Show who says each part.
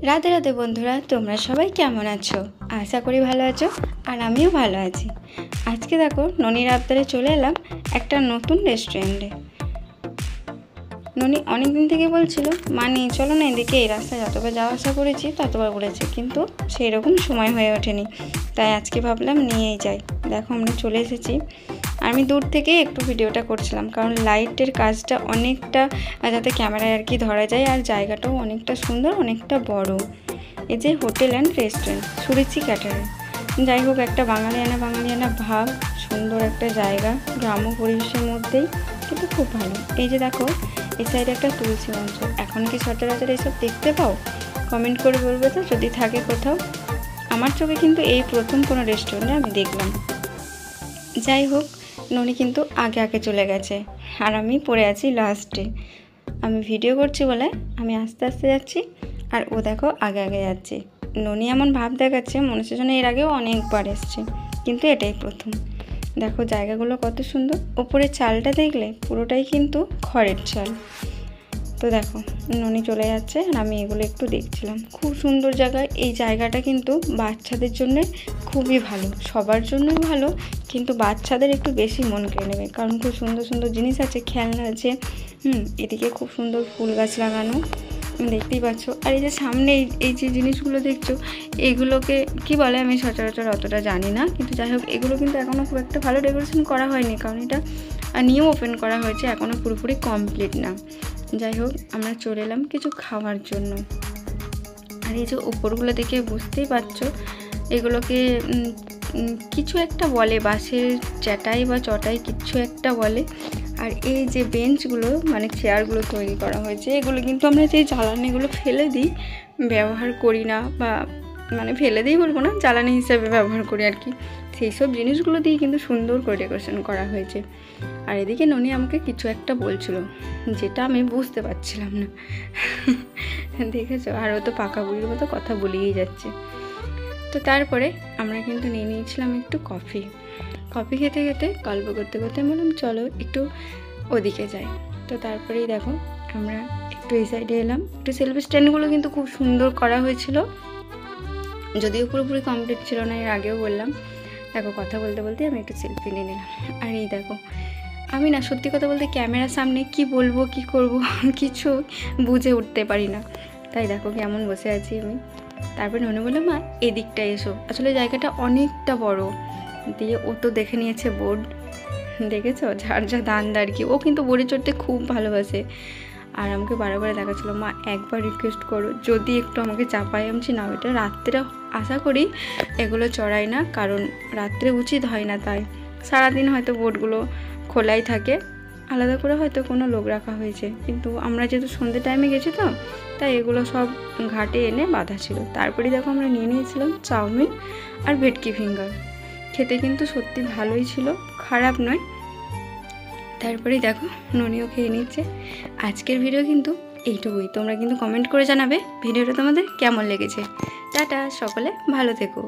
Speaker 1: রাধে রাধে বন্ধুরা, তোমরা সবাই কেমন আছো? আশা করি ভালো আছো, আর আমিও ভালো আছি। আজকে দেখো ননির আবদারে চলে এলাম একটা নতুন রেস্টুরেন্টে। ননি অনেক দিন থেকে বলছিল, মা নিয়ে চলো না এদিকে, এই রাস্তায় যতবার যাওয়া আসা করেছি ততবার বলেছে, কিন্তু সেই রকম সময় হয়ে ওঠেনি। তাই আজকে ভাবলাম নিয়েই যাই। দেখো আমরা চলে এসেছি। আমি দূর থেকে একটু ভিডিওটা করছিলাম, কারণ লাইটের কাজটা অনেকটা যাতে ক্যামেরায় আর কি ধরা যায়, আর জায়গাটাও অনেকটা সুন্দর, অনেকটা বড়। এই যে hotel and restaurant Suruchi catering. যাই হোক, একটা বাঙালিয়ানা ভাব, সুন্দর একটা জায়গা, গ্রাম্য পরিবেশের মধ্যেই, কিন্তু খুব ভালো। এই যে দেখো এই সাইডে একটা তুলসী মঞ্চ। এখন কি সচরাচর এইসব দেখতে পাও? কমেন্ট করে বলবে তো যদি থাকে কোথাও। আমার চোখে কিন্তু এই প্রথম কোনো রেস্টুরেন্টে আমি দেখলাম। যাই হোক, ননি কিন্তু আগে আগে চলে গেছে, আর আমি পড়ে আছি লাস্টে। আমি ভিডিও করছি বলে আমি আস্তে আস্তে যাচ্ছি, আর ও দেখো আগে আগে যাচ্ছে। ননি এমন ভাব দেখাচ্ছে মনে হচ্ছে যেন এর আগেও অনেকবার এসছে, কিন্তু এটাই প্রথম। দেখো জায়গাগুলো কত সুন্দর। ওপরে চালটা দেখলে পুরোটাই কিন্তু খড়ের চাল। তো দেখো ননি চলে যাচ্ছে, আর আমি এগুলো একটু দেখছিলাম। খুব সুন্দর জায়গা। এই জায়গাটা কিন্তু বাচ্চাদের জন্য খুবই ভালো, সবার জন্যই ভালো, কিন্তু বাচ্চাদের একটু বেশি মন কেড়ে নেবে, কারণ খুব সুন্দর সুন্দর জিনিস আছে, খেলনা আছে। এদিকে খুব সুন্দর ফুল গাছ লাগানো, দেখতেই পাচ্ছ। আর এই যে সামনে এই যে জিনিসগুলো দেখছো, এগুলোকে কি বলে আমি সচরাচর অতটা জানি না, কিন্তু যাই হোক এগুলো কিন্তু এখনও খুব একটা ভালো ডেকোরেশন করা হয়নি, কারণ এটা নিউ ওপেন করা হয়েছে, এখনও পুরোপুরি কমপ্লিট না। যাই হোক আমরা চলে এলাম কিছু খাওয়ার জন্য। আর এই যে উপরগুলো দেখে বুঝতেই পারছো, এগুলোকে কিছু একটা বলে, বাঁশের চ্যাটাই বা চটাই কিছু একটা বলে। আর এই যে বেঞ্চগুলো মানে চেয়ারগুলো তৈরি করা হয়েছে, এগুলো কিন্তু আমরা যে জ্বালানিগুলো ফেলে দিই, ব্যবহার করি না, বা মানে ফেলে দিই বলবো না, জ্বালানি হিসেবে ব্যবহার করি আর কি, সেই সব জিনিসগুলো দিয়ে কিন্তু সুন্দর করে ডেকোরেশন করা হয়েছে। আর এদিকে ননি আমাকে কিছু একটা বলছিল, যেটা আমি বুঝতে পারছিলাম না। দেখেছো, আর ও তো পাকা বুড়ির মতো কথা বলেই যাচ্ছে। তো তারপরে আমরা কিন্তু নিয়ে নিয়েছিলাম একটু কফি খেতে খেতে গল্প করতে করতে বললাম চলো একটু ওদিকে যাই। তো তারপরেই দেখো আমরা একটু এই সাইডে এলাম। একটু সেলফি স্ট্যান্ডগুলো কিন্তু খুব সুন্দর করা হয়েছিল, যদিও পুরোপুরি কমপ্লিট ছিল না, এর আগেও বললাম। দেখো কথা বলতে বলতে আমি একটু সেলফি নিয়ে নিলাম। আর এই দেখো আমি না সত্যি কথা বলতে ক্যামেরার সামনে কি বলবো কি করব কিছু বুঝে উঠতে পারি না, তাই দেখো কেমন বসে আছি আমি। তারপরে ননি বললো, মা এদিকটা এসো, আসলে জায়গাটা অনেকটা বড়। দিয়ে ও তো দেখে নিয়েছে বোর্ড, দেখেছো যার যা দান আর কি। ও কিন্তু বোর্ডে চড়তে খুব ভালোবাসে, আর আমাকে বারে দেখাচ্ছিলো, মা একবার রিকোয়েস্ট করো যদি একটু আমাকে চাপায়। আমি না, ওইটা রাত্রে আশা করি এগুলো চড়াই না, কারণ রাত্রে উচিত হয় না, তাই সারাদিন হয়তো বোর্ডগুলো খোলাই থাকে, আলাদা করে হয়তো কোনো লোক রাখা হয়েছে, কিন্তু আমরা যেহেতু সন্ধ্যে টাইমে গেছি তো, তাই এগুলো সব ঘাটে এনে বাঁধা ছিল। তারপরে দেখো আমরা নিয়ে নিয়েছিলাম চাউমিন আর ভেটকি ফিঙ্গার। খেতে কিন্তু সত্যি ভালোই ছিল, খারাপ নয়। তারপরেই দেখো ননিও খেয়ে নিচ্ছে। আজকের ভিডিও কিন্তু এইটুকুই। তোমরা কিন্তু কমেন্ট করে জানাবে ভিডিওটা তোমাদের কেমন লেগেছে। টাটা, সকলে ভালো থেকো।